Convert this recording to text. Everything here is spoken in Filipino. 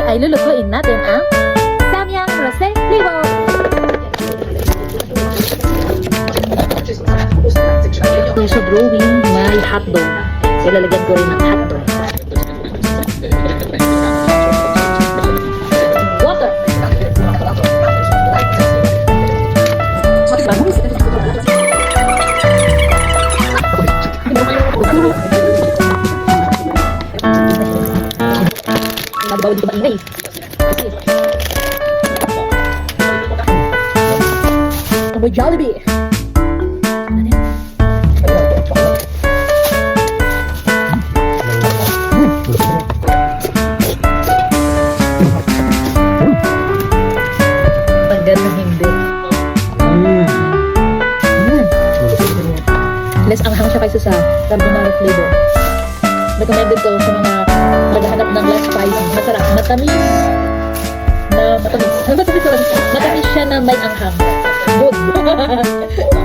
ay lulutuin natin ang Samyang Rosé Libo. So, sa drawing, may hotdog. So, lalagyan ko rin ng hotdog. Water. Bawal dito maingay. Amoy Jollibee. Tagal na hindi. Less anghang siya kaysa sa carbonara flavor. Recommended to sa mga maghahanap ng less spicy. Masarap. Matamis. Matamis siya na may anghang. Good.